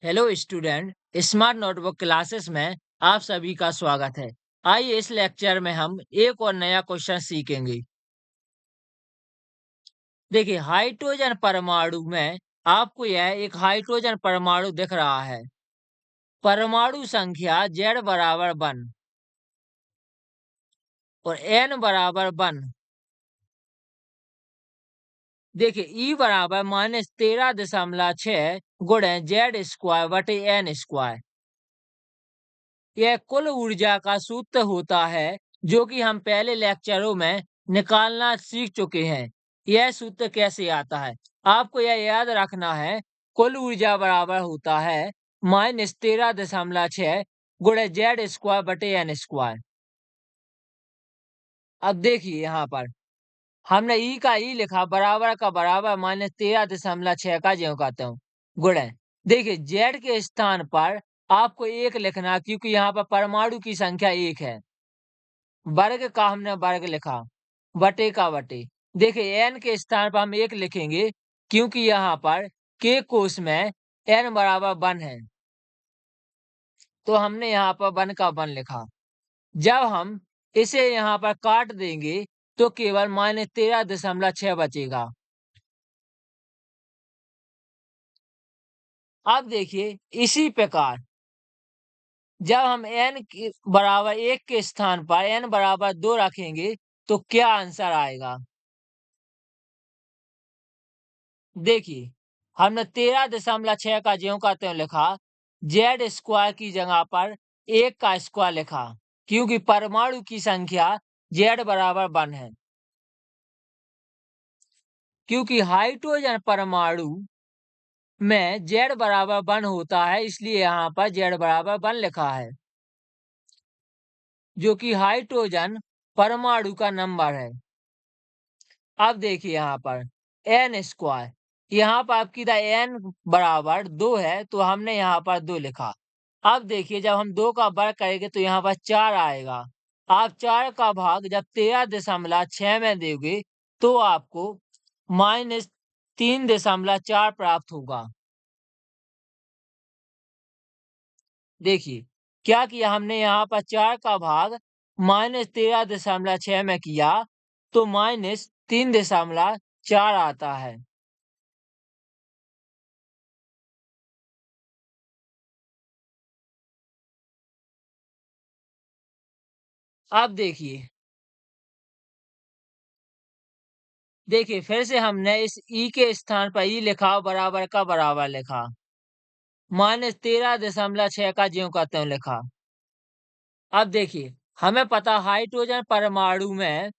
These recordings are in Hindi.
Hello student. Smart notebook classes में आप सभी का स्वागत है। आइए इस लेक्चर में हम एक और नया क्वेश्चन सीखेंगे। देखिए, हाइड्रोजन परमाणु में आपको यह एक हाइड्रोजन परमाणु दिख रहा है। परमाणु संख्या Z बराबर 1 और N बराबर 1। देखिए, E बराबर -13.6 गुणे Z स्क्वायर बटे N स्क्वायर। यह कुल ऊर्जा का सूत्र होता है जो कि हम पहले लेक्चरों में निकालना सीख चुके हैं। यह सूत्र कैसे आता है आपको यह याद रखना है। कुल ऊर्जा बराबर होता है -13.6 गुणे Z स्क्वायर बटे N स्क्वायर। अब देखिए यहाँ पर हमने ई का ई लिखा, बराबर का बराबर -13.6 का ज्यों कहते हूँ गुणे। देखिए, जेड के स्थान पर आपको एक लिखना, क्योंकि यहाँ पर परमाणु की संख्या एक है। वर्ग का हमने वर्ग लिखा, बटे का बटे। देखिए, एन के स्थान पर हम एक लिखेंगे, क्योंकि यहाँ पर के कोष में एन बराबर 1 है, तो हमने यहाँ पर 1 का 1 लिखा। जब हम इसे यहाँ पर काट देंगे तो केवल -13.6 बचेगा। अब देखिए, इसी प्रकार जब हम n के बराबर 1 के स्थान पर n बराबर 2 रखेंगे तो क्या आंसर आएगा। देखिए, हमने 13.6 का ज्यों का त्यों लिखा, जेड स्क्वायर की जगह पर 1 का स्क्वायर लिखा, क्योंकि परमाणु की संख्या जेड बराबर 1 है। क्योंकि हाइड्रोजन परमाणु में जेड बराबर 1 होता है, इसलिए यहाँ पर जेड बराबर 1 लिखा है, जो कि हाइड्रोजन परमाणु का नंबर है। अब देखिए यहाँ पर एन स्क्वायर, यहाँ पर आपकी एन बराबर 2 है, तो हमने यहाँ पर 2 लिखा। अब देखिए, जब हम 2 का वर्ग करेंगे तो यहाँ पर 4 आएगा। आप 4 का भाग जब 13.6 में दोगे तो आपको -3.4 प्राप्त होगा। देखिए, क्या किया हमने, यहाँ पर 4 का भाग -13.6 में किया तो -3.4 आता है। अब देखिए फिर से हमने इस ई के स्थान पर ई लिखा, बराबर का बराबर लिखा, -13.6 का ज्यों का त्यों लिखा। अब देखिए, हमें पता हाइड्रोजन परमाणु में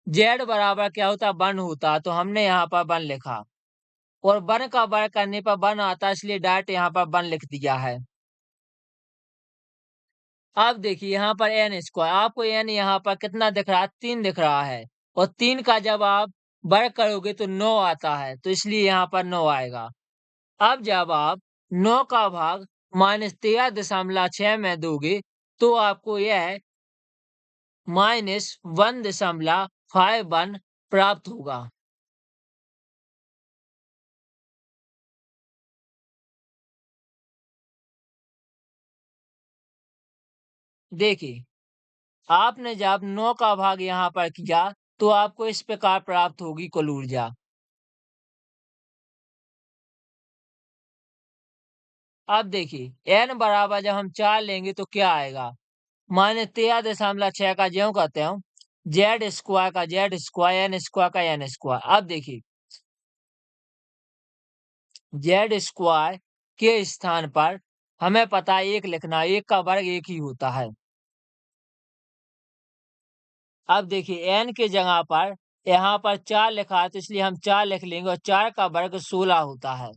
जेड बराबर क्या होता, 1 होता, तो हमने यहाँ पर 1 लिखा और 1 का वर्ग करने पर 1 आता, इसलिए डायरेक्ट यहाँ पर 1 लिख दिया है। अब देखिए, यहाँ पर एन स्क्वायर, आपको एन यहाँ पर कितना दिख रहा है, 3 दिख रहा है, और 3 का जब आप वर्ग करोगे तो 9 आता है, तो इसलिए यहाँ पर 9 आएगा। अब जब आप 9 का भाग -13.6 में दोगे तो आपको यह -1.51 प्राप्त होगा। देखिए, आपने जब 9 का भाग यहाँ पर किया तो आपको इस प्रकार प्राप्त होगी कुल ऊर्जा। अब देखिए, n बराबर जब हम 4 लेंगे तो क्या आएगा, -13.6 का ज्यों कहते हो जेड स्क्वायर का जेड स्क्वायर, एन स्क्वायर का एन स्क्वायर। अब देखिए, जेड स्क्वायर के स्थान पर हमें पता है 1 लिखना, 1 का वर्ग 1 ही होता है। अब देखिए, n के जगह पर यहाँ पर 4 लिखा है, तो इसलिए हम 4 लिख लेंगे और 4 का वर्ग 16 होता है।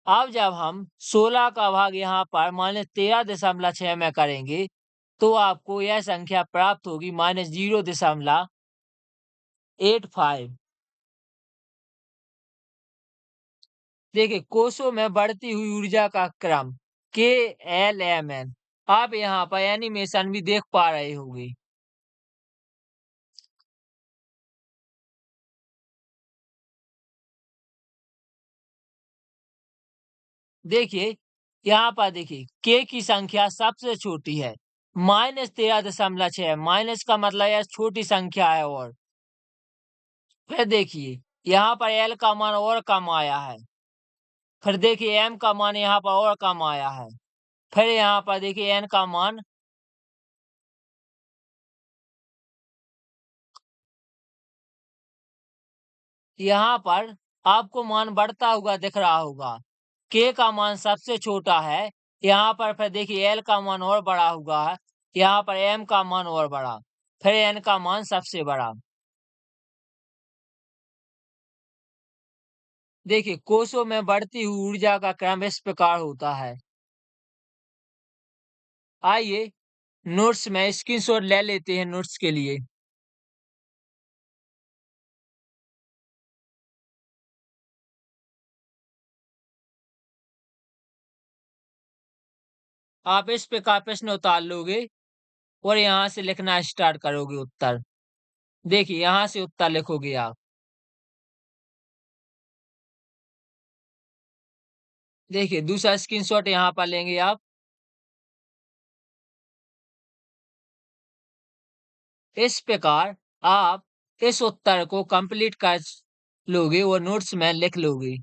अब जब हम 16 का भाग यहाँ पर -13.6 में करेंगे तो आपको यह संख्या प्राप्त होगी -0.85। देखिए, कोषों में बढ़ती हुई ऊर्जा का क्रम KLMN, आप यहाँ पर एनिमेशन भी देख पा रहे होंगे। देखिए, यहाँ पर देखिए k की संख्या सबसे छोटी है, -13.6 माइनस का मतलब यह छोटी संख्या है और फिर देखिए यहाँ पर l का मान और कम आया है। फिर देखिए m का मान यहाँ पर और कम आया है। फिर यहाँ पर देखिए n का मान यहाँ पर आपको मान बढ़ता हुआ दिख रहा होगा। k का मान सबसे छोटा है। यहाँ पर फिर देखिए l का मान और बड़ा हुआ है। यहाँ पर m का मान और बड़ा। फिर n का मान सबसे बड़ा। देखिए कोषों में बढ़ती हुई ऊर्जा का क्रम इस प्रकार होता है। आइए नोट्स में स्क्रीनशॉट ले लेते हैं नोट्स के लिए। आप इस प्रकार प्रश्न उतार लोगे और यहाँ से लिखना स्टार्ट करोगे उत्तर। देखिए यहाँ से उत्तर लिखोगे आप। देखिए दूसरा स्क्रीनशॉट यहाँ पर लेंगे आप। इस प्रकार आप इस उत्तर को कंप्लीट कर लोगे और नोट्स में लिख लोगे।